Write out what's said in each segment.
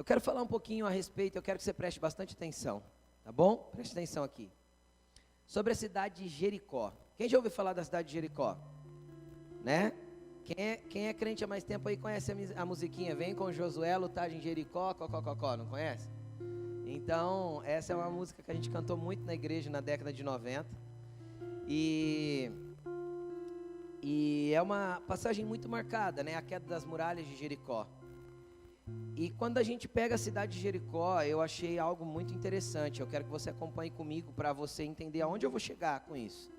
Eu quero falar um pouquinho a respeito, eu quero que você preste bastante atenção, tá bom? Preste atenção aqui. Sobre a cidade de Jericó. Quem já ouviu falar da cidade de Jericó? Né? Quem é crente há mais tempo aí conhece a musiquinha, vem com Josué lutar em Jericó, cocó, não conhece? Então, essa é uma música que a gente cantou muito na igreja na década de 90. E é uma passagem muito marcada, né? A queda das muralhas de Jericó. E quando a gente pega a cidade de Jericó, eu achei algo muito interessante. Eu quero que você acompanhe comigo para você entender aonde eu vou chegar com isso.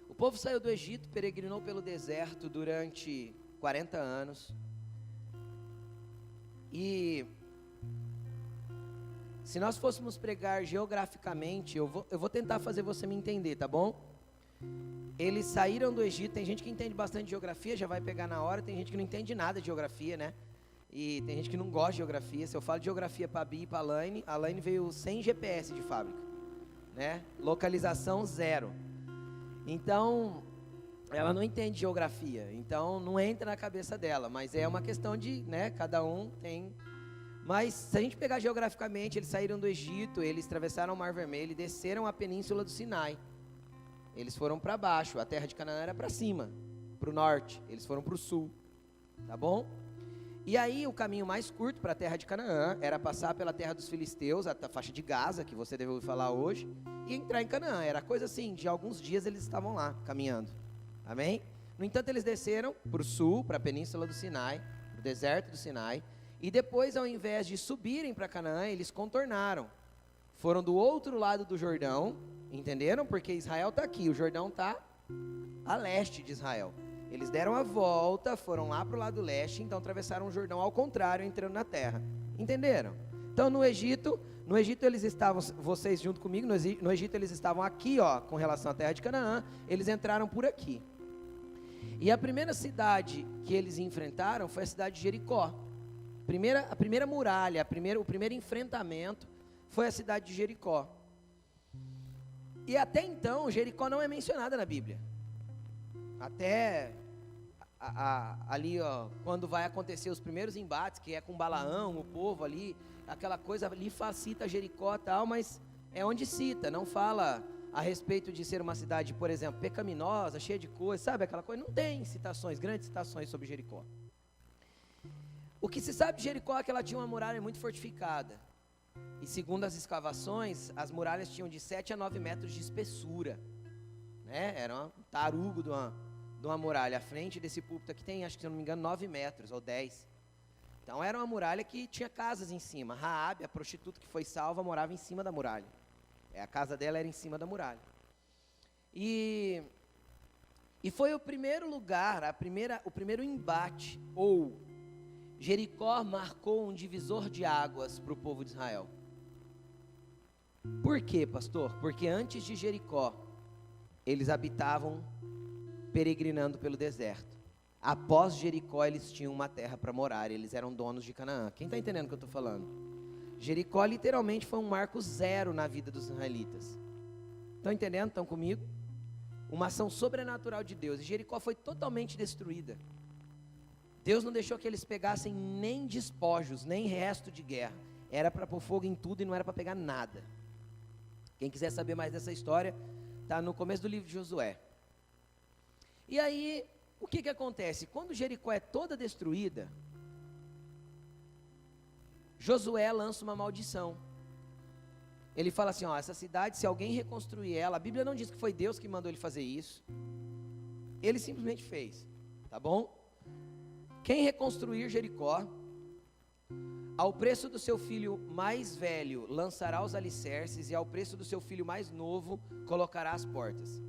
O povo saiu do Egito, peregrinou pelo deserto durante 40 anos. E se nós fôssemos pregar geograficamente, eu vou tentar fazer você me entender, tá bom? Eles saíram do Egito, tem gente que entende bastante de geografia, já vai pegar na hora, tem gente que não entende nada de geografia, né? E tem gente que não gosta de geografia. Se eu falo de geografia para a Bia e para a Laine veio sem GPS de fábrica, né? Localização zero. Então, ela não entende geografia, então não entra na cabeça dela, mas é uma questão de, né, cada um tem. Mas se a gente pegar geograficamente, eles saíram do Egito, eles atravessaram o Mar Vermelho e desceram a península do Sinai. Eles foram para baixo, a terra de Canaã era para cima, para o norte, eles foram para o sul, tá bom? E aí o caminho mais curto para a terra de Canaã era passar pela terra dos filisteus, a faixa de Gaza, que você deve ouvir falar hoje, e entrar em Canaã. Era coisa assim, de alguns dias eles estavam lá, caminhando, amém? No entanto, eles desceram para o sul, para a península do Sinai, para o deserto do Sinai, e depois, ao invés de subirem para Canaã, eles contornaram. Foram do outro lado do Jordão, entenderam? Porque Israel está aqui, o Jordão está a leste de Israel. Eles deram a volta, foram lá para o lado leste, então atravessaram o Jordão ao contrário, entrando na terra. Entenderam? Então no Egito eles estavam, vocês junto comigo, no Egito eles estavam aqui, ó, com relação à terra de Canaã, eles entraram por aqui. E a primeira cidade que eles enfrentaram foi a cidade de Jericó. A primeira muralha, o primeiro enfrentamento foi a cidade de Jericó. E até então, Jericó não é mencionada na Bíblia. Até ali, ó, quando vai acontecer os primeiros embates, que é com Balaão, o povo ali, aquela coisa ali cita Jericó e tal, mas é onde cita, não fala a respeito de ser uma cidade, por exemplo, pecaminosa, cheia de coisas, sabe aquela coisa? Não tem citações, grandes citações sobre Jericó. O que se sabe de Jericó é que ela tinha uma muralha muito fortificada. E segundo as escavações, as muralhas tinham de 7 a 9 metros de espessura, né? Era um tarugo de uma muralha. À frente desse púlpito aqui tem, acho que se eu não me engano, 9 metros ou 10. Então era uma muralha que tinha casas em cima. Raabe, a prostituta que foi salva, morava em cima da muralha. A casa dela era em cima da muralha. E foi o primeiro lugar, o primeiro embate, ou Jericó marcou um divisor de águas para o povo de Israel. Por quê, pastor? Porque antes de Jericó, eles habitavam peregrinando pelo deserto. Após Jericó, eles tinham uma terra para morar, eles eram donos de Canaã. Quem está entendendo o que eu estou falando? Jericó literalmente foi um marco zero na vida dos israelitas. Estão entendendo? Estão comigo? Uma ação sobrenatural de Deus. E Jericó foi totalmente destruída. Deus não deixou que eles pegassem nem despojos, nem resto de guerra. Era para pôr fogo em tudo e não era para pegar nada. Quem quiser saber mais dessa história, está no começo do livro de Josué. E aí, o que acontece? Quando Jericó é toda destruída, Josué lança uma maldição. Ele fala assim, ó, essa cidade, se alguém reconstruir ela, a Bíblia não diz que foi Deus que mandou ele fazer isso. Ele simplesmente fez, tá bom? Quem reconstruir Jericó, ao preço do seu filho mais velho lançará os alicerces, e ao preço do seu filho mais novo colocará as portas.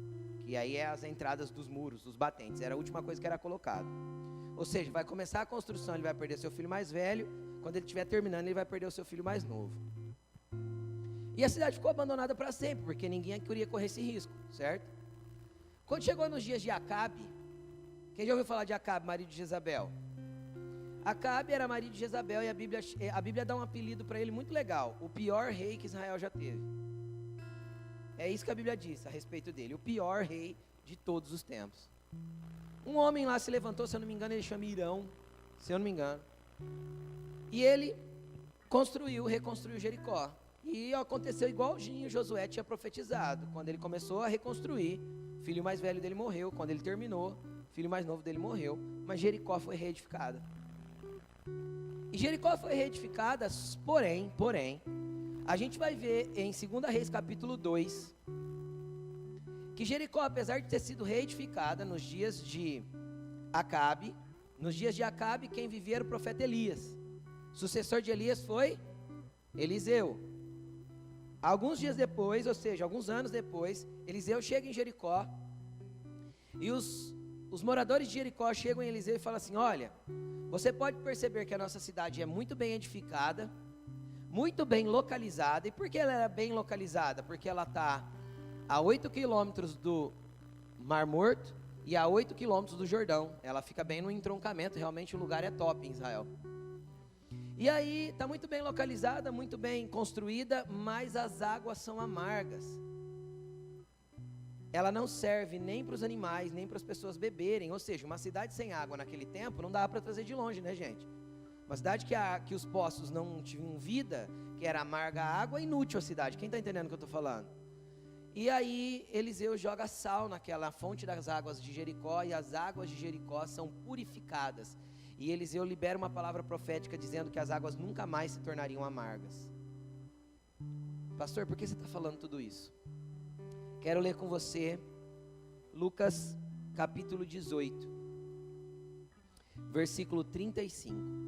Que aí é as entradas dos muros, dos batentes, era a última coisa que era colocada. Ou seja, vai começar a construção, ele vai perder seu filho mais velho, quando ele estiver terminando, ele vai perder o seu filho mais novo. E a cidade ficou abandonada para sempre, porque ninguém queria correr esse risco, certo? Quando chegou nos dias de Acabe, quem já ouviu falar de Acabe, marido de Jezabel? Acabe era marido de Jezabel, e a Bíblia dá um apelido para ele muito legal, o pior rei que Israel já teve. É isso que a Bíblia diz a respeito dele, o pior rei de todos os tempos. Um homem lá se levantou, se eu não me engano, ele chama Irão, se eu não me engano. E ele reconstruiu Jericó. E aconteceu igualzinho Josué tinha profetizado. Quando ele começou a reconstruir, o filho mais velho dele morreu. Quando ele terminou, o filho mais novo dele morreu. Mas Jericó foi reedificada. E Jericó foi reedificada, porém, a gente vai ver em 2 Reis capítulo 2, que Jericó, apesar de ter sido reedificada nos dias de Acabe, quem vivia era o profeta Elias. O sucessor de Elias foi Eliseu. Alguns dias depois, ou seja, alguns anos depois, Eliseu chega em Jericó, e os moradores de Jericó chegam em Eliseu e falam assim: olha, você pode perceber que a nossa cidade é muito bem edificada, muito bem localizada. E por que ela é bem localizada? Porque ela está a 8 quilômetros do Mar Morto e a 8 quilômetros do Jordão. Ela fica bem no entroncamento, realmente o lugar é top em Israel. E aí, está muito bem localizada, muito bem construída, mas as águas são amargas. Ela não serve nem para os animais, nem para as pessoas beberem. Ou seja, uma cidade sem água naquele tempo não dava para trazer de longe, né, gente? Uma cidade que os poços não tinham vida, que era amarga a água, é inútil a cidade. Quem está entendendo o que eu estou falando? E aí Eliseu joga sal naquela fonte das águas de Jericó, e as águas de Jericó são purificadas. E Eliseu libera uma palavra profética dizendo que as águas nunca mais se tornariam amargas. Pastor, por que você está falando tudo isso? Quero ler com você Lucas capítulo 18, versículo 35.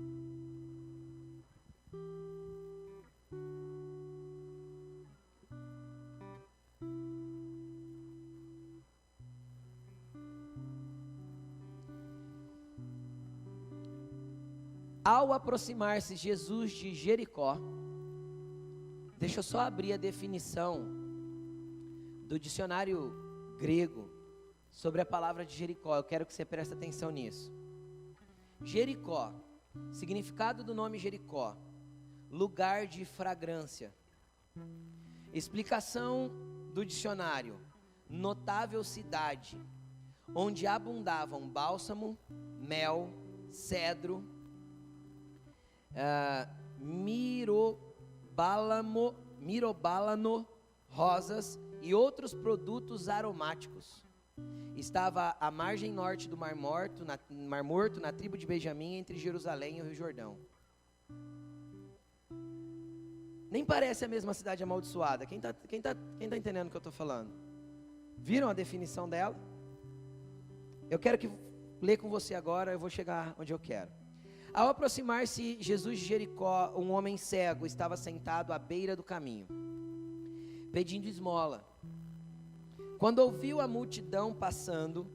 Ao aproximar-se Jesus de Jericó, deixa eu só abrir a definição do dicionário grego sobre a palavra de Jericó. Eu quero que você preste atenção nisso. Jericó, significado do nome Jericó: lugar de fragrância. Explicação do dicionário: notável cidade, onde abundavam bálsamo, mel, cedro, mirobálano, rosas e outros produtos aromáticos. Estava à margem norte do Mar Morto, na tribo de Benjamim, entre Jerusalém e o Rio Jordão. Nem parece a mesma cidade amaldiçoada. Quem tá entendendo o que eu estou falando? Viram a definição dela? Eu quero ler com você agora, eu vou chegar onde eu quero. Ao aproximar-se Jesus de Jericó, um homem cego estava sentado à beira do caminho, pedindo esmola. Quando ouviu a multidão passando,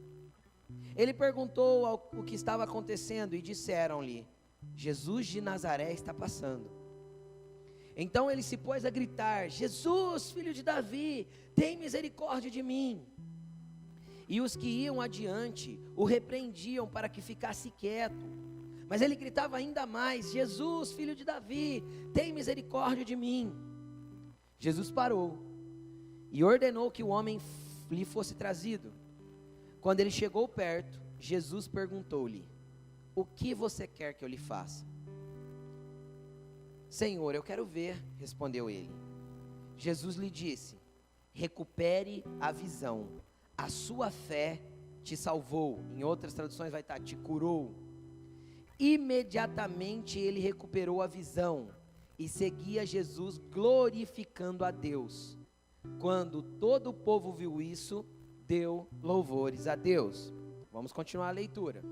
ele perguntou o que estava acontecendo, e disseram-lhe: Jesus de Nazaré está passando. Então ele se pôs a gritar: Jesus, filho de Davi, tem misericórdia de mim. E os que iam adiante o repreendiam para que ficasse quieto. Mas ele gritava ainda mais: Jesus, filho de Davi, tem misericórdia de mim. Jesus parou e ordenou que o homem lhe fosse trazido. Quando ele chegou perto, Jesus perguntou-lhe: o que você quer que eu lhe faça? Senhor, eu quero ver, respondeu ele. Jesus lhe disse: recupere a visão, a sua fé te salvou. Em outras traduções vai estar: te curou. Imediatamente ele recuperou a visão e seguia Jesus, glorificando a Deus. Quando todo o povo viu isso, deu louvores a Deus. Vamos continuar a leitura.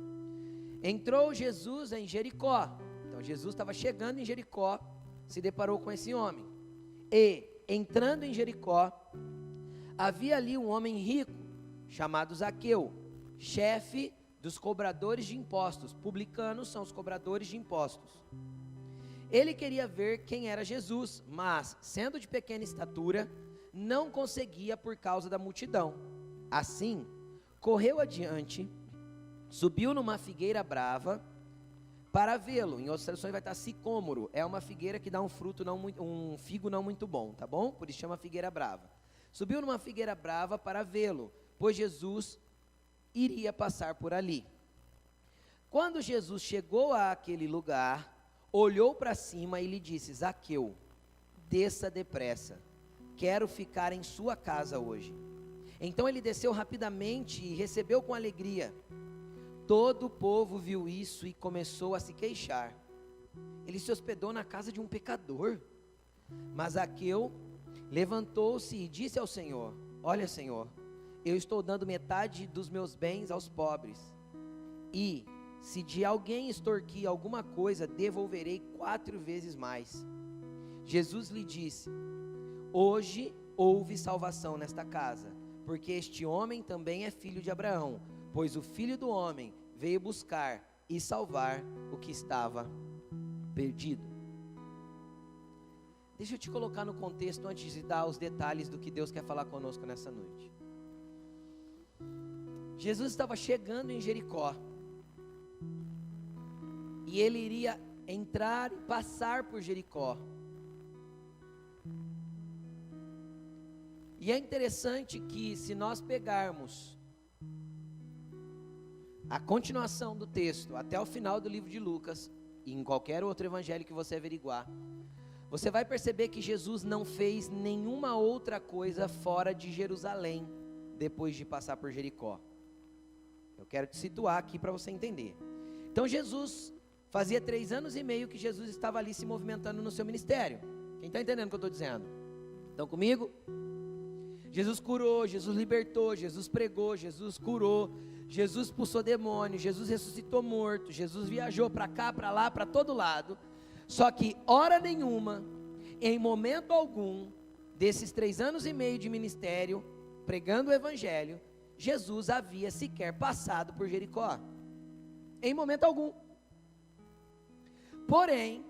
Entrou Jesus em Jericó. Então Jesus estava chegando em Jericó, se deparou com esse homem. E, entrando em Jericó, havia ali um homem rico, chamado Zaqueu, chefe dos cobradores de impostos. Publicanos são os cobradores de impostos. Ele queria ver quem era Jesus, mas, sendo de pequena estatura, não conseguia por causa da multidão. Assim, correu adiante, subiu numa figueira brava para vê-lo. Em outras traduções vai estar sicômoro. É uma figueira que dá um figo não muito bom, tá bom? Por isso chama figueira brava. Subiu numa figueira brava para vê-lo, pois Jesus iria passar por ali. Quando Jesus chegou àquele lugar, olhou para cima e lhe disse: Zaqueu, desça depressa, quero ficar em sua casa hoje. Então ele desceu rapidamente e recebeu com alegria. Todo o povo viu isso e começou a se queixar. Ele se hospedou na casa de um pecador. Mas Zaqueu levantou-se e disse ao Senhor: Olha, Senhor, eu estou dando metade dos meus bens aos pobres. E, se de alguém extorquir alguma coisa, devolverei 4 vezes mais. Jesus lhe disse: Hoje houve salvação nesta casa, porque este homem também é filho de Abraão, pois o Filho do Homem veio buscar e salvar o que estava perdido. Deixa eu te colocar no contexto antes de dar os detalhes do que Deus quer falar conosco nessa noite. Jesus estava chegando em Jericó, e ele iria entrar e passar por Jericó. E é interessante que, se nós pegarmos a continuação do texto até o final do livro de Lucas, e em qualquer outro evangelho que você averiguar, você vai perceber que Jesus não fez nenhuma outra coisa fora de Jerusalém, depois de passar por Jericó. Eu quero te situar aqui para você entender. Então Jesus, fazia 3 anos e meio que Jesus estava ali se movimentando no seu ministério. Quem está entendendo o que eu estou dizendo? Estão comigo? Jesus curou, Jesus libertou, Jesus pregou, Jesus curou, Jesus expulsou demônio, Jesus ressuscitou morto, Jesus viajou para cá, para lá, para todo lado. Só que hora nenhuma, em momento algum, desses 3 anos e meio de ministério, pregando o evangelho, Jesus havia sequer passado por Jericó. Em momento algum. Porém,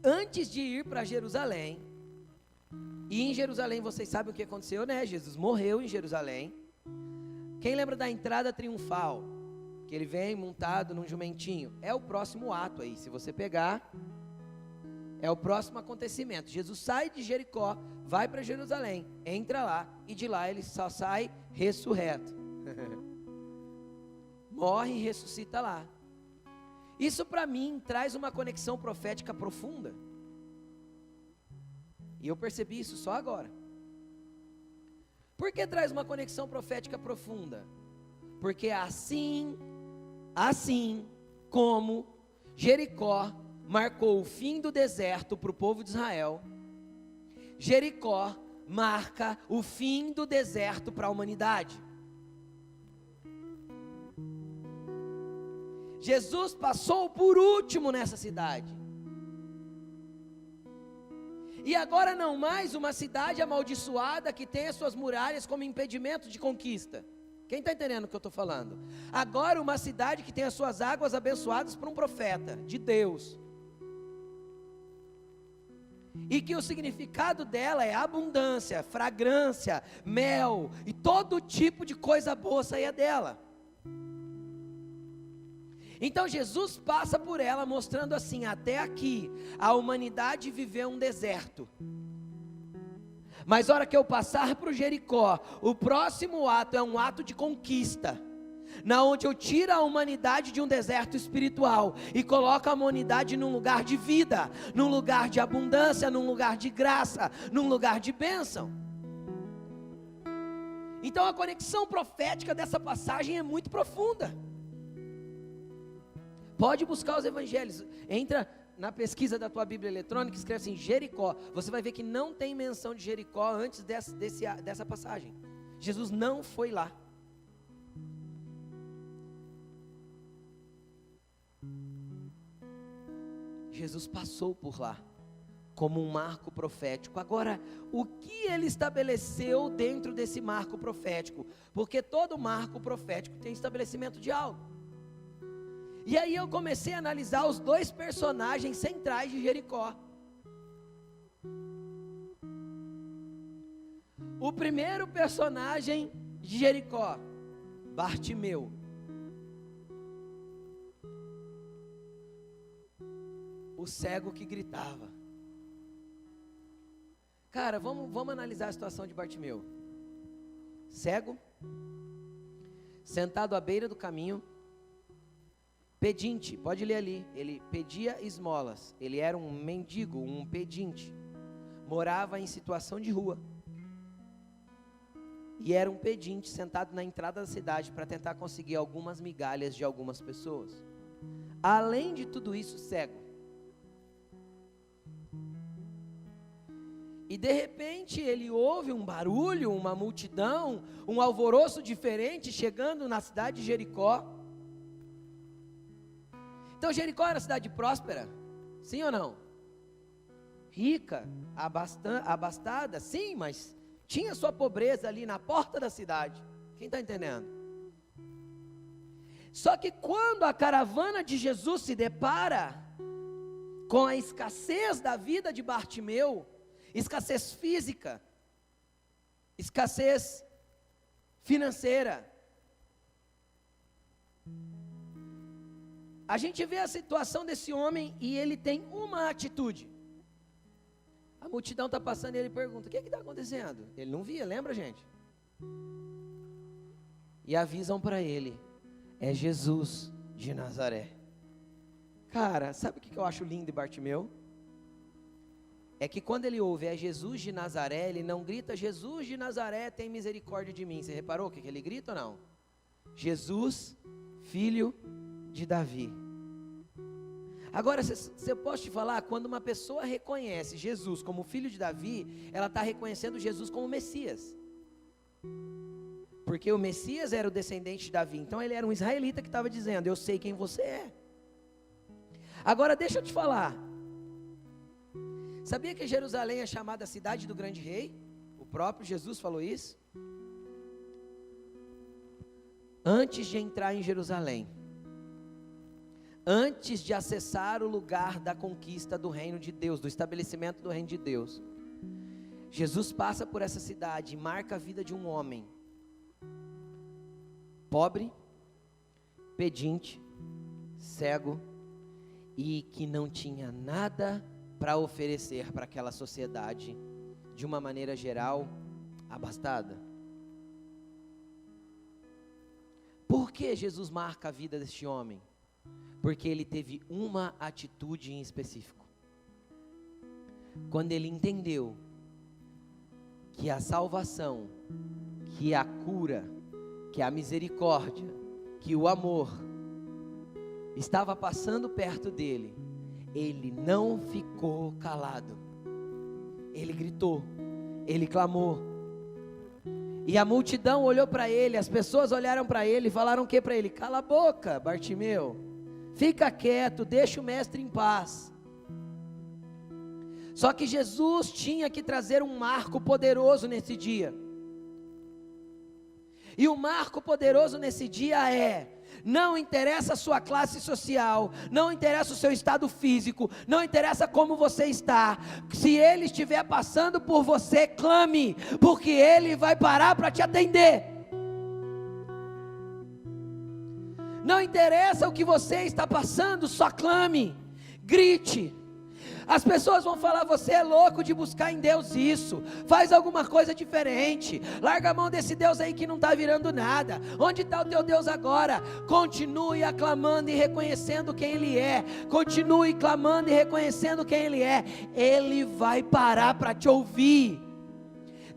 antes de ir para Jerusalém, e em Jerusalém vocês sabem o que aconteceu, né? Jesus morreu em Jerusalém. Quem lembra da entrada triunfal? Que ele vem montado num jumentinho. É o próximo ato aí, se você pegar, é o próximo acontecimento. Jesus sai de Jericó, vai para Jerusalém, entra lá, e de lá ele só sai ressurreto. Morre e ressuscita lá. Isso para mim traz uma conexão profética profunda. E eu percebi isso só agora. Por que traz uma conexão profética profunda? Porque assim como Jericó marcou o fim do deserto para o povo de Israel, Jericó marca o fim do deserto para a humanidade. Jesus passou por último nessa cidade. E agora não mais uma cidade amaldiçoada que tem as suas muralhas como impedimento de conquista. Quem está entendendo o que eu estou falando? Agora uma cidade que tem as suas águas abençoadas por um profeta de Deus. E que o significado dela é abundância, fragrância, mel e todo tipo de coisa boa saía dela. Então Jesus passa por ela mostrando assim: até aqui a humanidade viveu um deserto, mas a hora que eu passar para o Jericó, o próximo ato é um ato de conquista, na onde eu tiro a humanidade de um deserto espiritual e coloco a humanidade num lugar de vida, num lugar de abundância, num lugar de graça, num lugar de bênção. Então a conexão profética dessa passagem é muito profunda. Pode buscar os evangelhos, entra na pesquisa da tua Bíblia eletrônica, escreve assim, Jericó, você vai ver que não tem menção de Jericó antes dessa passagem. Jesus não foi lá. Jesus passou por lá, como um marco profético. Agora, o que ele estabeleceu dentro desse marco profético? Porque todo marco profético tem estabelecimento de algo. E aí eu comecei a analisar os 2 personagens centrais de Jericó. O primeiro personagem de Jericó, Bartimeu. O cego que gritava. Cara, vamos analisar a situação de Bartimeu. Cego, sentado à beira do caminho, Pedinte, pode ler ali. Ele pedia esmolas. Ele era um mendigo, um pedinte. Morava em situação de rua. E era um pedinte sentado na entrada da cidade para tentar conseguir algumas migalhas de algumas pessoas. Além de tudo isso, cego. E de repente ele ouve um barulho, uma multidão, um alvoroço diferente chegando na cidade de Jericó. Então Jericó era cidade próspera, sim ou não? Rica, abastada, sim, mas tinha sua pobreza ali na porta da cidade. Quem está entendendo? Só que quando a caravana de Jesus se depara com a escassez da vida de Bartimeu, escassez física, escassez financeira, a gente vê a situação desse homem e ele tem uma atitude. A multidão está passando e ele pergunta: o que está acontecendo? Ele não via, lembra, gente? E avisam para ele: é Jesus de Nazaré. Cara, sabe o que eu acho lindo em Bartimeu? É que quando ele ouve é Jesus de Nazaré, ele não grita: Jesus de Nazaré, tem misericórdia de mim. Você reparou o que ele grita ou não? Jesus, filho de Davi. Agora, se eu posso te falar, quando uma pessoa reconhece Jesus como filho de Davi, ela está reconhecendo Jesus como Messias. Porque o Messias era o descendente de Davi, então ele era um israelita que estava dizendo: eu sei quem você é. Agora deixa eu te falar, sabia que Jerusalém é chamada cidade do grande rei? O próprio Jesus falou isso. Antes de entrar em Jerusalém, antes de acessar o lugar da conquista do reino de Deus, do estabelecimento do reino de Deus, Jesus passa por essa cidade e marca a vida de um homem pobre, pedinte, cego e que não tinha nada para oferecer para aquela sociedade, de uma maneira geral, abastada. Por que Jesus marca a vida deste homem? Porque ele teve uma atitude em específico. Quando ele entendeu que a salvação, que a cura, que a misericórdia, que o amor estava passando perto dele, ele não ficou calado. Ele gritou, ele clamou. E a multidão olhou para ele, as pessoas olharam para ele e falaram o que para ele? Cala a boca, Bartimeu. Fica quieto, deixa o mestre em paz. Só que Jesus tinha que trazer um marco poderoso nesse dia. E o marco poderoso nesse dia é: não interessa a sua classe social, não interessa o seu estado físico, não interessa como você está. Se ele estiver passando por você, clame, porque ele vai parar para te atender. Não interessa o que você está passando, só clame, grite. As pessoas vão falar: você é louco de buscar em Deus isso, faz alguma coisa diferente, larga a mão desse Deus aí que não está virando nada. Onde está o teu Deus agora? Continue aclamando e reconhecendo quem Ele é, continue clamando e reconhecendo quem Ele é. Ele vai parar para te ouvir.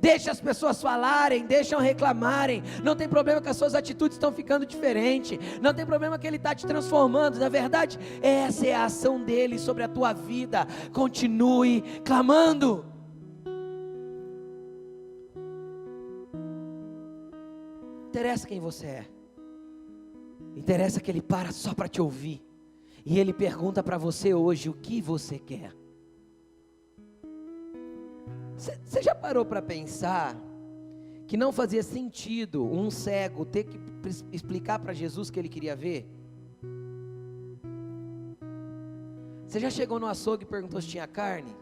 Deixa as pessoas falarem, deixam reclamarem, não tem problema que as suas atitudes estão ficando diferentes, não tem problema que Ele está te transformando. Na verdade, essa é a ação dEle sobre a tua vida. Continue clamando. Não interessa quem você é, interessa que Ele para só para te ouvir, e Ele pergunta para você hoje: o que você quer? Você já parou para pensar que não fazia sentido um cego ter que explicar para Jesus que ele queria ver? Você já chegou no açougue e perguntou se tinha carne?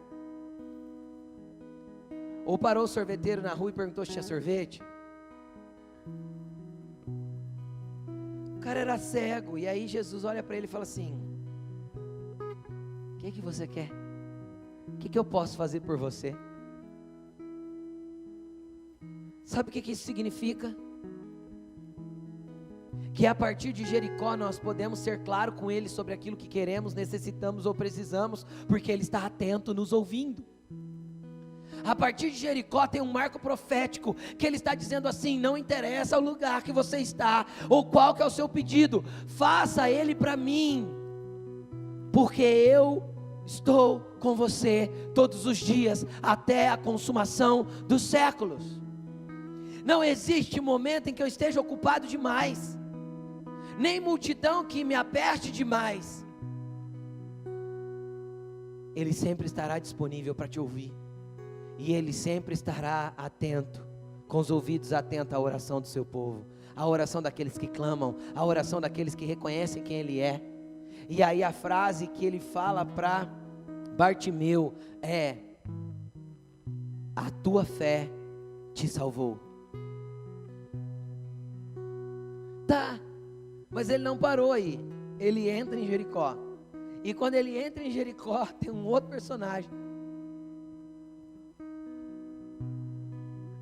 Ou parou o sorveteiro na rua e perguntou se tinha sorvete? O cara era cego, e aí Jesus olha para ele e fala assim: o que você quer? O que eu posso fazer por você? Sabe o que isso significa? que a partir de Jericó nós podemos ser claros com Ele sobre aquilo que queremos, necessitamos ou precisamos, porque Ele está atento, nos ouvindo. A partir de Jericó tem um marco profético, que Ele está dizendo assim: não interessa o lugar que você está, ou qual que é o seu pedido, faça ele para mim, porque eu estou com você todos os dias, até a consumação dos séculos. Não existe momento em que eu esteja ocupado demais, nem multidão que me aperte demais. Ele sempre estará disponível para te ouvir, e Ele sempre estará atento, com os ouvidos atentos à oração do seu povo, à oração daqueles que clamam, à oração daqueles que reconhecem quem Ele é. E aí a frase que Ele fala para Bartimeu é: a tua fé te salvou. Tá, mas Ele não parou aí, Ele entra em Jericó, e quando Ele entra em Jericó, tem um outro personagem.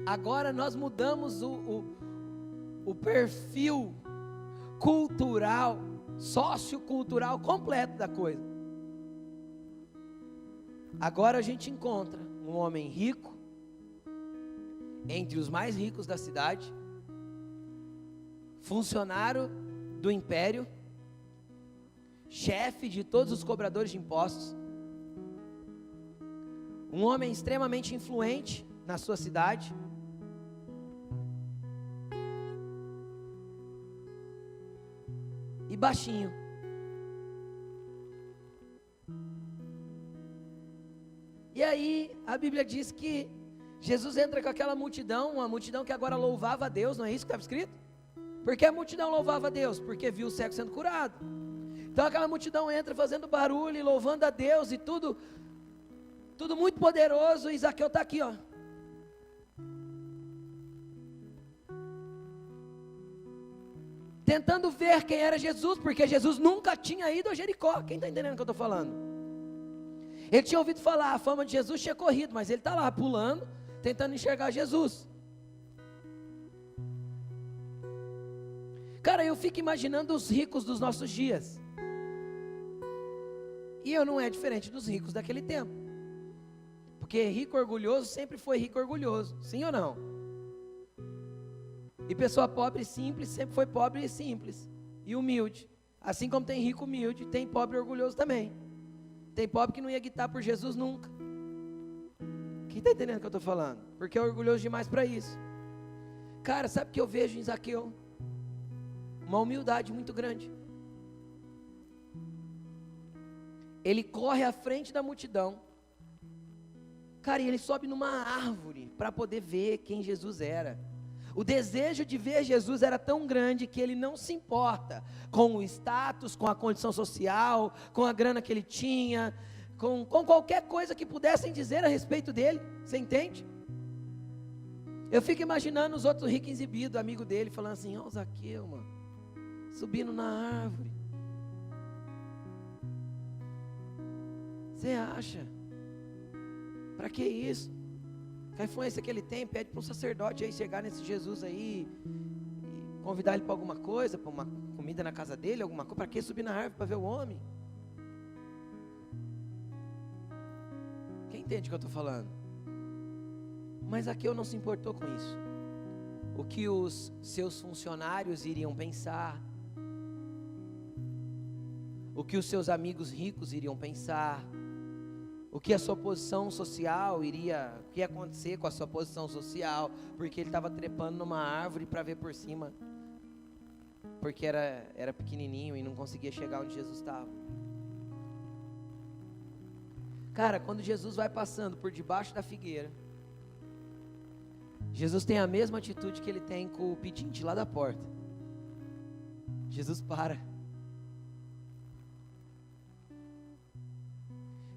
Agora nós mudamos o perfil cultural, sociocultural completo da coisa. Agora a gente encontra um homem rico, entre os mais ricos da cidade, funcionário do império, chefe de todos os cobradores de impostos, um homem extremamente influente na sua cidade, e baixinho. E aí a Bíblia diz que Jesus entra com aquela multidão, uma multidão que agora louvava a Deus, não é isso que estava escrito? Por que a multidão louvava a Deus? Porque viu o cego sendo curado. Então aquela multidão entra fazendo barulho e louvando a Deus, e tudo muito poderoso, e Zaqueu está aqui, ó. Tentando ver quem era Jesus, porque Jesus nunca tinha ido a Jericó. Quem está entendendo o que eu estou falando? Ele tinha ouvido falar, a fama de Jesus tinha corrido, mas ele está lá pulando, tentando enxergar Jesus. Cara, eu fico imaginando os ricos dos nossos dias, e eu não é diferente dos ricos daquele tempo, porque rico orgulhoso sempre foi rico orgulhoso, sim ou não? E pessoa pobre e simples sempre foi pobre e simples, e humilde. Assim como tem rico humilde, tem pobre orgulhoso também. Tem pobre que não ia gritar por Jesus nunca. Quem está entendendo o que eu estou falando? Porque é orgulhoso demais para isso. Cara, sabe o que eu vejo em Zaqueu? Uma humildade muito grande. Ele corre à frente da multidão. Cara, e ele sobe numa árvore para poder ver quem Jesus era. O desejo de ver Jesus era tão grande que ele não se importa com o status, com a condição social, com a grana que ele tinha, com qualquer coisa que pudessem dizer a respeito dele. Você entende? Eu fico imaginando os outros ricos exibidos, amigo dele, falando assim: ó, Zaqueu, mano, subindo na árvore. Você acha? Para que isso? A influência que ele tem, pede para um sacerdote aí chegar nesse Jesus aí, e convidar ele para alguma coisa, para uma comida na casa dele, alguma coisa. Para que subir na árvore para ver o homem? Quem entende o que eu estou falando? Mas Zaqueu não se importou com isso. O que os seus funcionários iriam pensar, o que os seus amigos ricos iriam pensar, o que a sua posição social o que ia acontecer com a sua posição social, porque ele estava trepando numa árvore para ver por cima, porque era pequenininho e não conseguia chegar onde Jesus estava. Cara, quando Jesus vai passando por debaixo da figueira, Jesus tem a mesma atitude que ele tem com o pedinte lá da porta. Jesus para.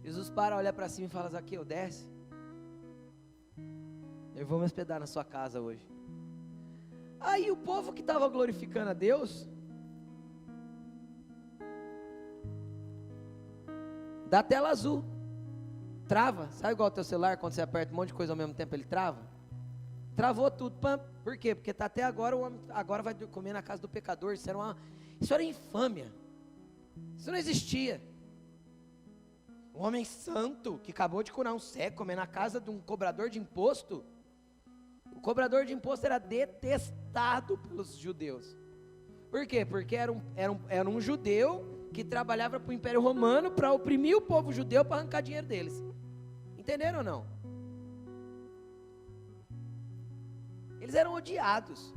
Jesus para, olha para cima e fala: Zaqueu, desce. Eu vou me hospedar na sua casa hoje. Aí o povo que estava glorificando a Deus, dá tela azul, trava. Sabe igual o teu celular, quando você aperta um monte de coisa ao mesmo tempo, ele trava? Travou tudo. Por quê? Porque está até agora, o homem agora vai comer na casa do pecador. Isso era infâmia. Isso não existia. Um homem santo, que acabou de curar um cego, comer na casa de um cobrador de imposto. O cobrador de imposto era detestado pelos judeus. Por quê? Porque era um judeu que trabalhava para o Império Romano para oprimir o povo judeu para arrancar dinheiro deles. Entenderam ou não? Eles eram odiados.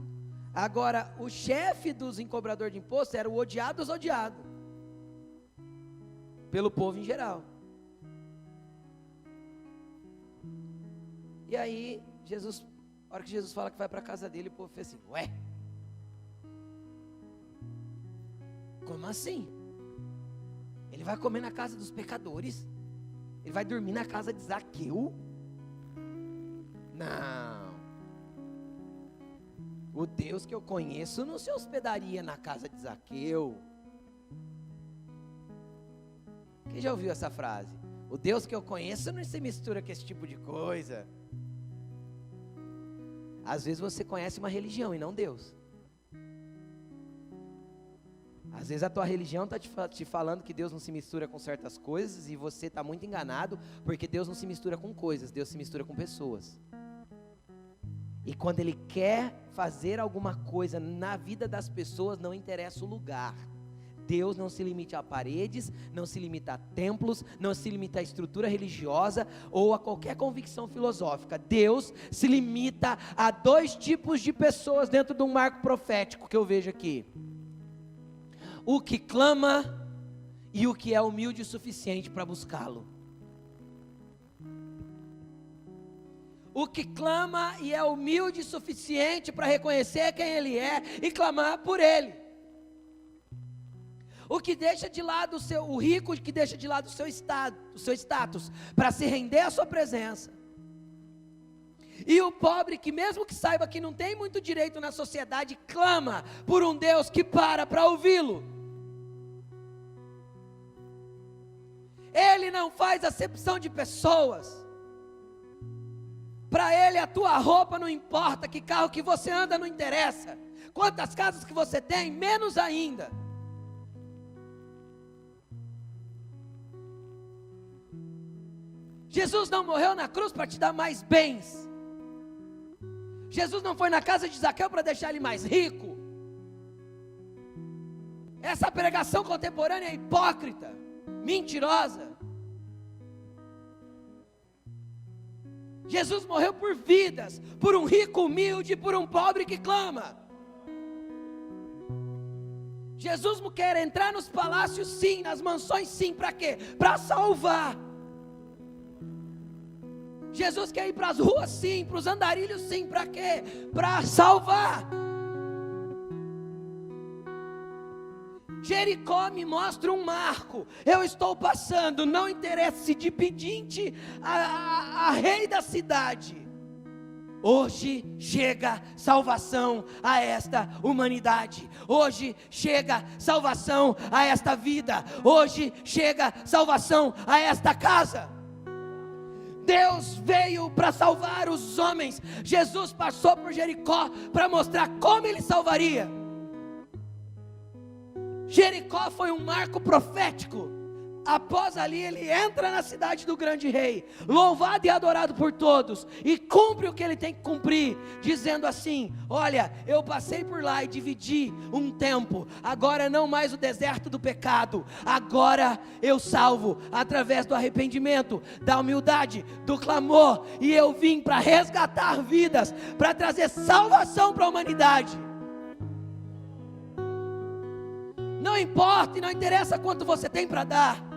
Agora, o chefe dos cobradores de imposto era o odiado dos odiados pelo povo em geral. E aí, a hora que Jesus fala que vai para a casa dele, o povo fez assim, ué? Como assim? Ele vai comer na casa dos pecadores? Ele vai dormir na casa de Zaqueu? Não. O Deus que eu conheço não se hospedaria na casa de Zaqueu. Quem já ouviu essa frase? O Deus que eu conheço não se mistura com esse tipo de coisa. Às vezes você conhece uma religião e não Deus. Às vezes a tua religião está te falando que Deus não se mistura com certas coisas e você está muito enganado, porque Deus não se mistura com coisas, Deus se mistura com pessoas. E quando Ele quer fazer alguma coisa na vida das pessoas, não interessa o lugar. Deus não se limita a paredes, não se limita a templos, não se limita a estrutura religiosa ou a qualquer convicção filosófica. Deus se limita a 2 tipos de pessoas dentro de um marco profético que eu vejo aqui: o que clama e o que é humilde o suficiente para buscá-lo. O que clama e é humilde o suficiente para reconhecer quem Ele é e clamar por Ele. O que deixa de lado o rico que deixa de lado o seu status para se render à sua presença. E o pobre que mesmo que saiba que não tem muito direito na sociedade, clama por um Deus que para ouvi-lo. Ele não faz acepção de pessoas. Para Ele a tua roupa não importa, que carro que você anda não interessa, quantas casas que você tem, menos ainda. Jesus não morreu na cruz para te dar mais bens. Jesus não foi na casa de Zaqueu para deixar ele mais rico. Essa pregação contemporânea é hipócrita, mentirosa. Jesus morreu por vidas, por um rico humilde, por um pobre que clama. Jesus quer entrar nos palácios sim, nas mansões sim, para quê? Para salvar. Jesus quer ir para as ruas sim, para os andarilhos sim, para quê? Para salvar. Jericó me mostra um marco. Eu estou passando, não interessa se de pedinte a rei da cidade. Hoje chega salvação a esta humanidade. Hoje chega salvação a esta vida. Hoje chega salvação a esta casa. Deus veio para salvar os homens. Jesus passou por Jericó para mostrar como Ele salvaria. Jericó foi um marco profético. Após ali ele entra na cidade do grande rei, louvado e adorado por todos, e cumpre o que ele tem que cumprir, dizendo assim: olha, eu passei por lá e dividi um tempo, agora não mais o deserto do pecado, agora eu salvo através do arrependimento, da humildade, do clamor, e eu vim para resgatar vidas, para trazer salvação para a humanidade. Não importa e não interessa quanto você tem para dar,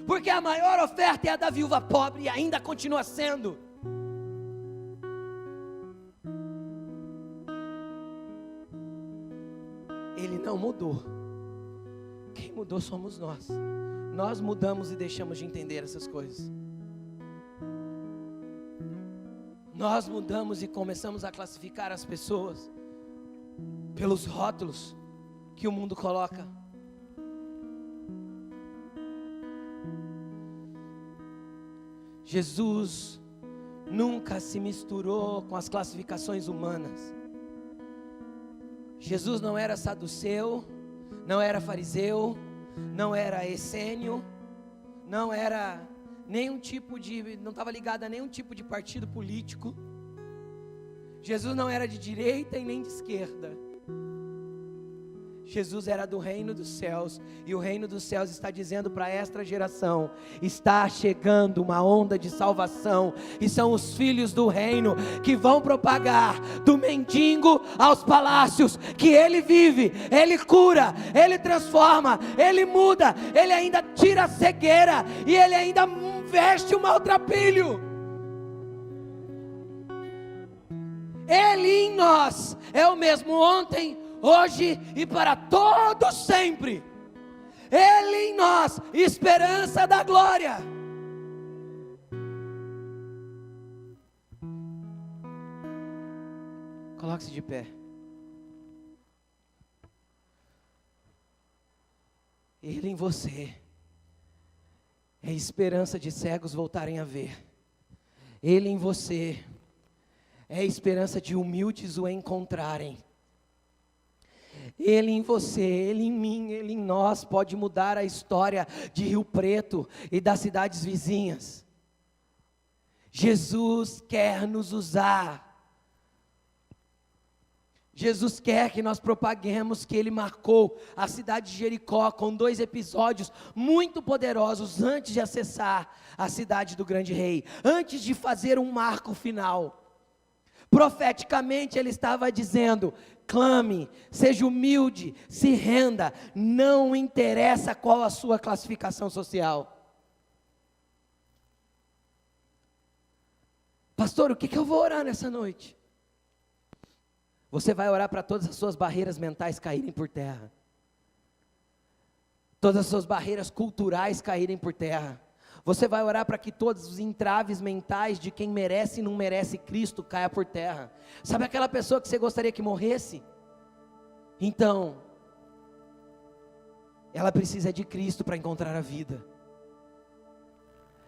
porque a maior oferta é a da viúva pobre e ainda continua sendo. Ele não mudou. Quem mudou somos nós. Nós mudamos e deixamos de entender essas coisas. Nós mudamos e começamos a classificar as pessoas pelos rótulos que o mundo coloca. Jesus nunca se misturou com as classificações humanas. Jesus não era saduceu, não era fariseu, não era essênio, não era nenhum tipo de, não estava ligado a nenhum tipo de partido político. Jesus não era de direita e nem de esquerda. Jesus era do reino dos céus, e o reino dos céus está dizendo para esta geração: está chegando uma onda de salvação, e são os filhos do reino que vão propagar do mendigo aos palácios, que ele vive, ele cura, ele transforma, ele muda, ele ainda tira a cegueira, e ele ainda veste o maltrapilho. Ele em nós é o mesmo ontem, hoje e para todo sempre. Ele em nós, esperança da glória. Coloque-se de pé. Ele em você é esperança de cegos voltarem a ver. Ele em você é esperança de humildes o encontrarem. Ele em você, Ele em mim, Ele em nós pode mudar a história de Rio Preto e das cidades vizinhas. Jesus quer nos usar. Jesus quer que nós propaguemos que Ele marcou a cidade de Jericó com 2 episódios muito poderosos antes de acessar a cidade do grande rei, antes de fazer um marco final. Profeticamente Ele estava dizendo: clame, seja humilde, se renda, não interessa qual a sua classificação social. Pastor, o que eu vou orar nessa noite? Você vai orar para todas as suas barreiras mentais caírem por terra, todas as suas barreiras culturais caírem por terra. Você vai orar para que todos os entraves mentais de quem merece e não merece Cristo caia por terra. Sabe aquela pessoa que você gostaria que morresse? Então, ela precisa de Cristo para encontrar a vida.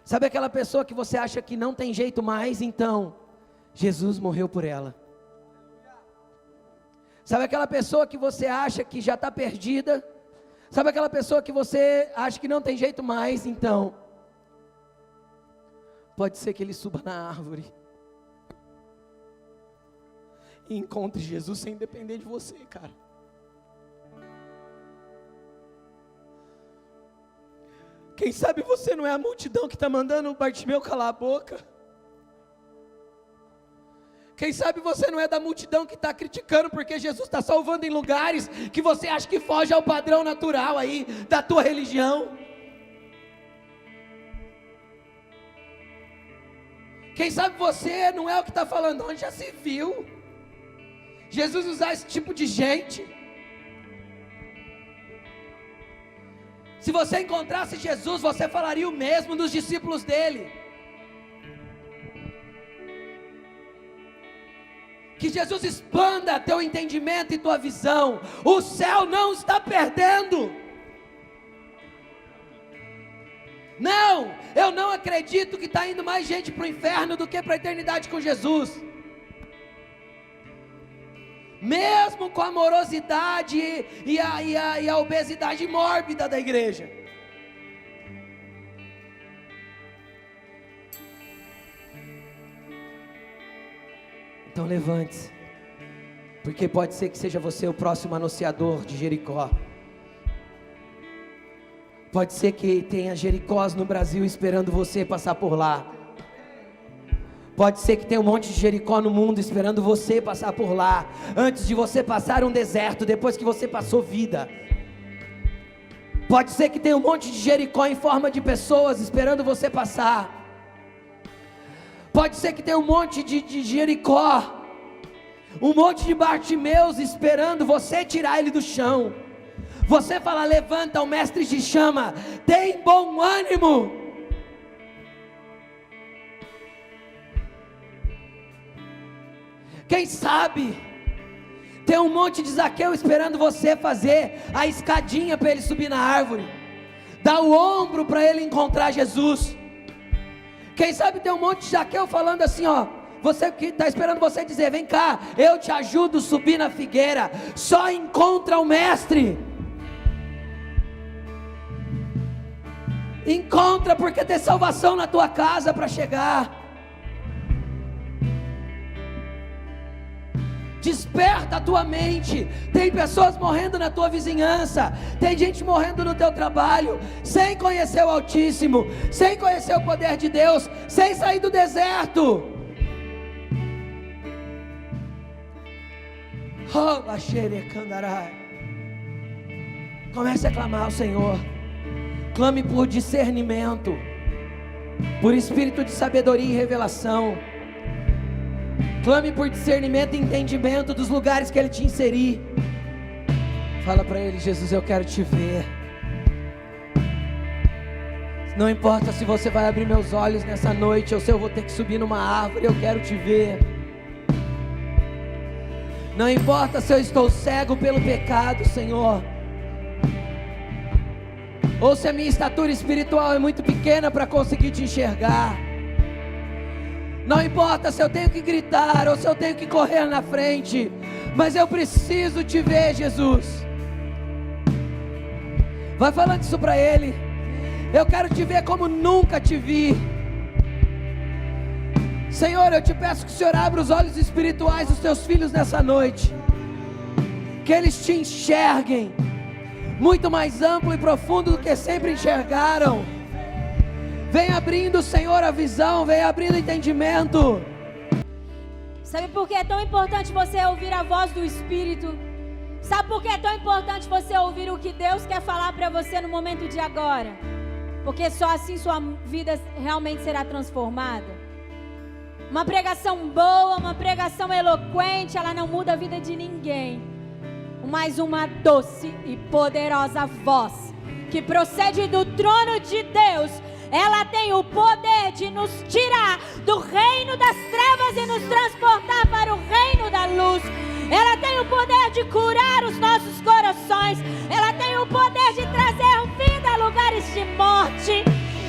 Sabe aquela pessoa que você acha que não tem jeito mais? Então, Jesus morreu por ela. Sabe aquela pessoa que você acha que já está perdida? Sabe aquela pessoa que você acha que não tem jeito mais? Então, pode ser que ele suba na árvore e encontre Jesus sem depender de você, cara. Quem sabe você não é a multidão que está mandando o Bartimeu calar a boca? Quem sabe você não é da multidão que está criticando porque Jesus está salvando em lugares que você acha que foge ao padrão natural aí da tua religião? Quem sabe você não é o que está falando, onde já se viu Jesus usar esse tipo de gente? Se você encontrasse Jesus, você falaria o mesmo dos discípulos dele. Que Jesus expanda teu entendimento e tua visão. O céu não está perdendo. Não, eu não acredito que está indo mais gente para o inferno do que para a eternidade com Jesus. Mesmo com a morosidade e a obesidade mórbida da igreja. Então levante-se, porque pode ser que seja você o próximo anunciador de Jericó. Pode ser que tenha Jericós no Brasil esperando você passar por lá. Pode ser que tenha um monte de Jericó no mundo esperando você passar por lá, antes de você passar um deserto, depois que você passou vida. Pode ser que tenha um monte de Jericó em forma de pessoas esperando você passar. Pode ser que tenha um monte de Jericó, um monte de Bartimeus esperando você tirar ele do chão. Você fala: levanta, o mestre te chama, tem bom ânimo. Quem sabe tem um monte de Zaqueu esperando você fazer a escadinha para ele subir na árvore, dar o ombro para ele encontrar Jesus. Quem sabe tem um monte de Zaqueu falando assim, ó, você que está esperando você dizer, vem cá, eu te ajudo a subir na figueira, só encontra o mestre. Encontra, porque tem salvação na tua casa para chegar. Desperta a tua mente. Tem pessoas morrendo na tua vizinhança, tem gente morrendo no teu trabalho, sem conhecer o Altíssimo, sem conhecer o poder de Deus, sem sair do deserto. Comece a clamar ao Senhor. Clame por discernimento, por espírito de sabedoria e revelação. Clame por discernimento e entendimento dos lugares que Ele te inserir. Fala para Ele: Jesus, eu quero te ver. Não importa se você vai abrir meus olhos nessa noite, ou se eu vou ter que subir numa árvore, eu quero te ver. Não importa se eu estou cego pelo pecado, Senhor, ou se a minha estatura espiritual é muito pequena para conseguir te enxergar. Não importa se eu tenho que gritar ou se eu tenho que correr na frente, mas eu preciso te ver, Jesus. Vai falando isso para Ele. Eu quero te ver como nunca te vi. Senhor, eu te peço que o Senhor abra os olhos espirituais dos teus filhos nessa noite, que eles te enxerguem muito mais amplo e profundo do que sempre enxergaram. Vem abrindo, Senhor, a visão, vem abrindo o entendimento. Sabe por que é tão importante você ouvir a voz do Espírito? Sabe por que é tão importante você ouvir o que Deus quer falar para você no momento de agora? Porque só assim sua vida realmente será transformada. Uma pregação boa, uma pregação eloquente, ela não muda a vida de ninguém. Mas uma doce e poderosa voz, que procede do trono de Deus, ela tem o poder de nos tirar do reino das trevas e nos transportar para o reino da luz. Ela tem o poder de curar os nossos corações. Ela tem o poder de trazer vida a lugares de morte.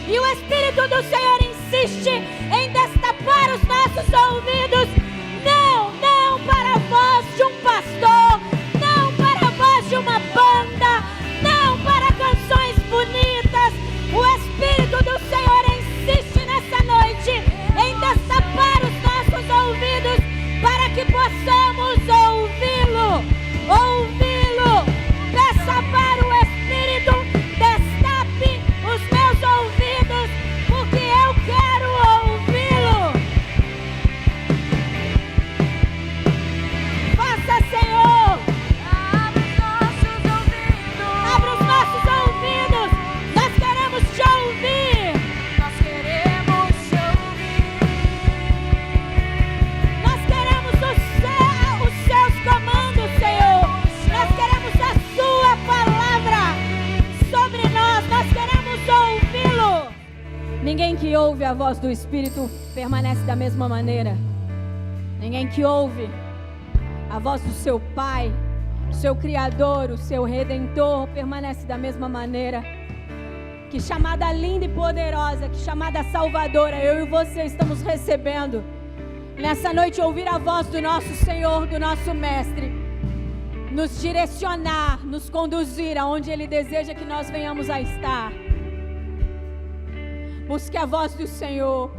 E o Espírito do Senhor insiste em destapar os nossos ouvidos. Não, não para a voz de um pastor, não para a voz de uma banda, não para canções bonitas. O Espírito do Senhor insiste nessa noite em destapar os nossos ouvidos para que possamos ouvi-lo, ouvi-lo. Peça para o Espírito, destape os meus ouvidos, porque eu quero ouvi-lo. Faça, Senhor. Abra os nossos ouvidos. Nós queremos te ouvir. Nós queremos te ouvir. Nós queremos os seus comandos, Senhor. Nós queremos a sua palavra sobre nós. Nós queremos ouvi-lo. Ninguém que ouve a voz do Espírito permanece da mesma maneira. Ninguém que ouve a voz do seu Pai, o seu Criador, o seu Redentor, permanece da mesma maneira. Que chamada linda e poderosa, que chamada salvadora, eu e você estamos recebendo nessa noite. Ouvir a voz do nosso Senhor, do nosso Mestre, nos direcionar, nos conduzir aonde Ele deseja que nós venhamos a estar. Busque a voz do Senhor.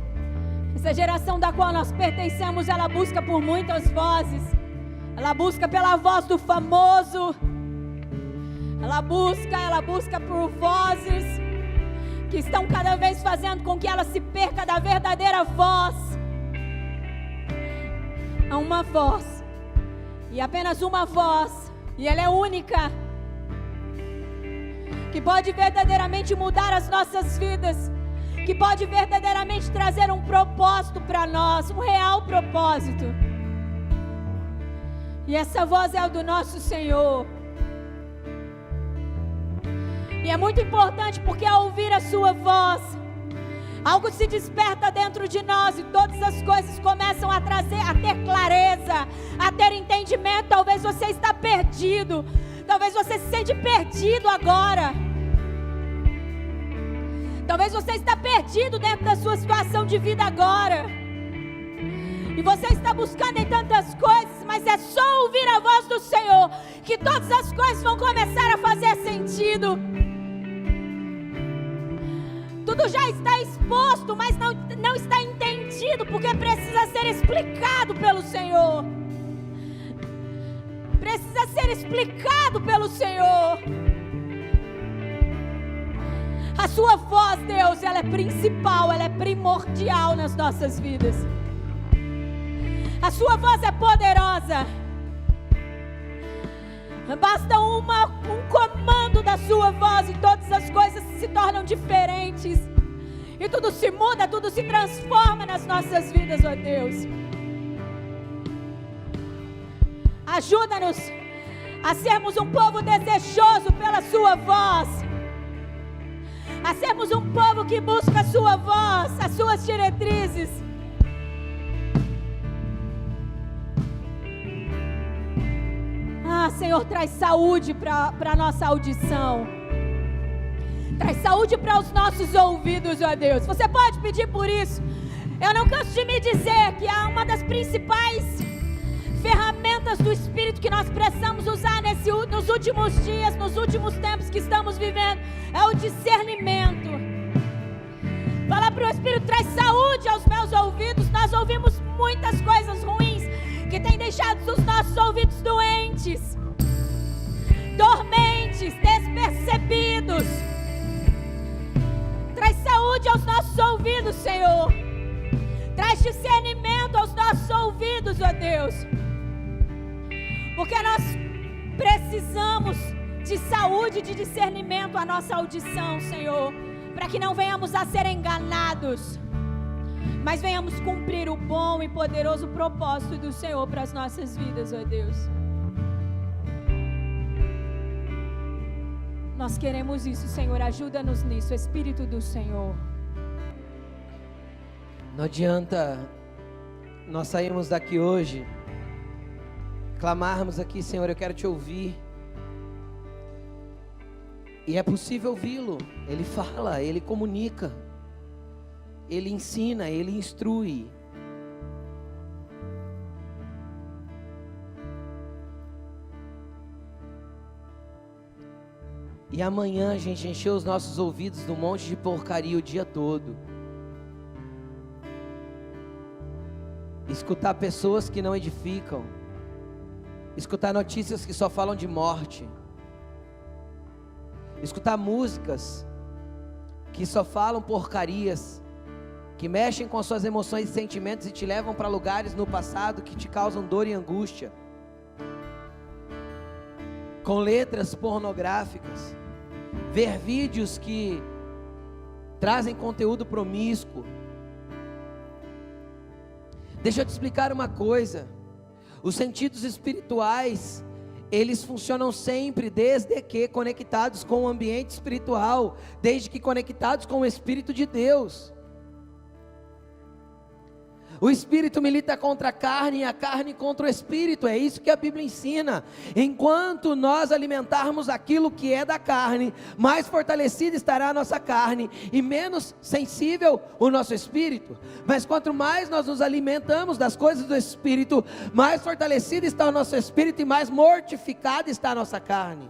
Essa geração da qual nós pertencemos, ela busca por muitas vozes. Ela busca pela voz do famoso. Ela busca por vozes que estão cada vez fazendo com que ela se perca da verdadeira voz. Há uma voz, e apenas uma voz, e ela é única, que pode verdadeiramente mudar as nossas vidas, que pode verdadeiramente trazer um propósito para nós, um real propósito. E essa voz é a do nosso Senhor. E é muito importante, porque ao ouvir a sua voz, algo se desperta dentro de nós, e todas as coisas começam a ter clareza, a ter entendimento. Talvez você está perdido, talvez você se sente perdido agora. Talvez você está perdido dentro da sua situação de vida agora. E você está buscando em tantas coisas, mas é só ouvir a voz do Senhor que todas as coisas vão começar a fazer sentido. Tudo já está exposto, mas não está entendido, porque precisa ser explicado pelo Senhor. Precisa ser explicado pelo Senhor. A sua voz, Deus, ela é principal, ela é primordial nas nossas vidas. A sua voz é poderosa. Basta um comando da sua voz e todas as coisas se tornam diferentes. E tudo se muda, tudo se transforma nas nossas vidas, ó Deus. Ajuda-nos a sermos um povo desejoso pela sua voz. A sermos um povo que busca a sua voz, as suas diretrizes. Senhor, traz saúde para a nossa audição. Traz saúde para os nossos ouvidos, ó Deus. Você pode pedir por isso. Eu não canso de me dizer que é uma das principais ferramentas do Espírito que nós precisamos usar nos últimos dias, nos últimos tempos que estamos vivendo, é o discernimento. Fala para o Espírito, traz saúde aos meus ouvidos. Nós ouvimos muitas coisas ruins que têm deixado os nossos ouvidos doentes, dormentes, despercebidos. Traz saúde aos nossos ouvidos, Senhor. Traz discernimento aos nossos ouvidos, ó Deus. Porque nós precisamos de saúde e de discernimento à nossa audição, Senhor, para que não venhamos a ser enganados, mas venhamos cumprir o bom e poderoso propósito do Senhor para as nossas vidas, ó Deus. Nós queremos isso, Senhor, ajuda-nos nisso, Espírito do Senhor. Não adianta nós sairmos daqui hoje, clamarmos aqui, Senhor, eu quero te ouvir. E é possível ouvi-lo. Ele fala, ele comunica, ele ensina, ele instrui. E amanhã a gente encheu os nossos ouvidos de um monte de porcaria o dia todo. Escutar pessoas que não edificam. Escutar notícias que só falam de morte. Escutar músicas que só falam porcarias, que mexem com as suas emoções e sentimentos e te levam para lugares no passado que te causam dor e angústia. Com letras pornográficas. Ver vídeos que trazem conteúdo promíscuo. Deixa eu te explicar uma coisa. Os sentidos espirituais, eles funcionam sempre desde que conectados com o ambiente espiritual, desde que conectados com o Espírito de Deus. O Espírito milita contra a carne e a carne contra o Espírito, é isso que a Bíblia ensina. Enquanto nós alimentarmos aquilo que é da carne, mais fortalecida estará a nossa carne e menos sensível o nosso Espírito. Mas quanto mais nós nos alimentamos das coisas do Espírito, mais fortalecido está o nosso Espírito e mais mortificada está a nossa carne.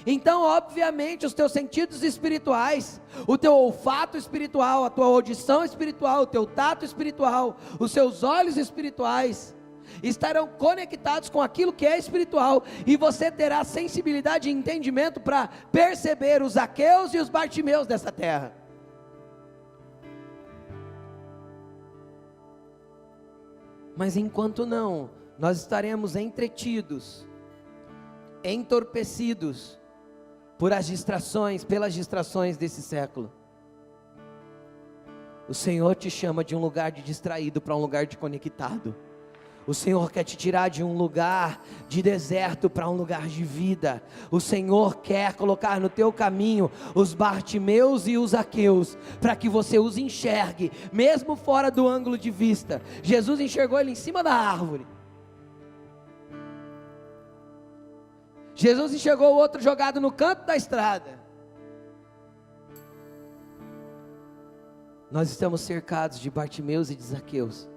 Então, obviamente, os teus sentidos espirituais, o teu olfato espiritual, a tua audição espiritual, o teu tato espiritual, os seus olhos espirituais estarão conectados com aquilo que é espiritual, e você terá sensibilidade e entendimento para perceber os Zaqueus e os Bartimeus dessa terra. Mas enquanto não, nós estaremos entretidos, entorpecidos pelas distrações desse século. O Senhor te chama de um lugar de distraído para um lugar de conectado. O Senhor quer te tirar de um lugar de deserto para um lugar de vida. O Senhor quer colocar no teu caminho os Bartimeus e os Zaqueus, para que você os enxergue, mesmo fora do ângulo de vista. Jesus enxergou ele em cima da árvore. Jesus enxergou o outro jogado no canto da estrada. Nós estamos cercados de Bartimeus e de Zaqueus.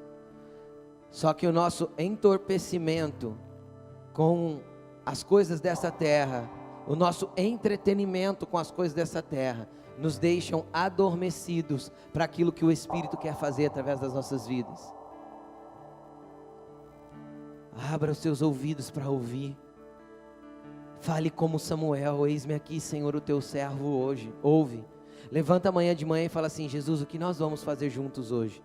Só que o nosso entorpecimento com as coisas dessa terra, o nosso entretenimento com as coisas dessa terra, nos deixam adormecidos para aquilo que o Espírito quer fazer através das nossas vidas. Abra os seus ouvidos para ouvir. Fale como Samuel: eis-me aqui, Senhor, o teu servo hoje. Ouve. Levanta amanhã de manhã e fala assim: Jesus, o que nós vamos fazer juntos hoje?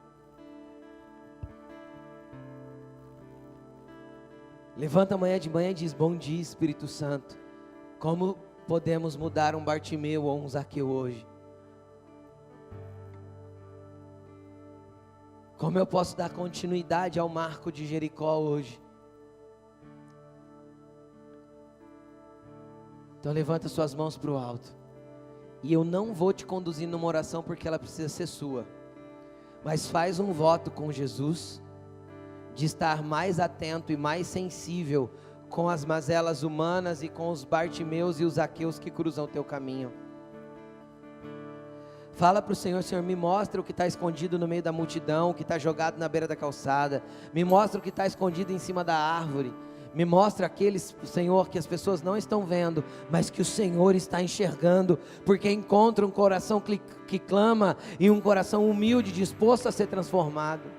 Levanta amanhã de manhã e diz: bom dia, Espírito Santo. Como podemos mudar um Bartimeu ou um Zaqueu hoje? Como eu posso dar continuidade ao marco de Jericó hoje? Então levanta suas mãos para o alto. E eu não vou te conduzir numa oração porque ela precisa ser sua. Mas faz um voto com Jesus de estar mais atento e mais sensível com as mazelas humanas e com os Bartimeus e os Zaqueus que cruzam o teu caminho. Fala para o Senhor: Senhor, me mostra o que está escondido no meio da multidão, o que está jogado na beira da calçada. Me mostra o que está escondido em cima da árvore. Me mostra aqueles, Senhor, que as pessoas não estão vendo, mas que o Senhor está enxergando, porque encontra um coração que clama e um coração humilde, disposto a ser transformado.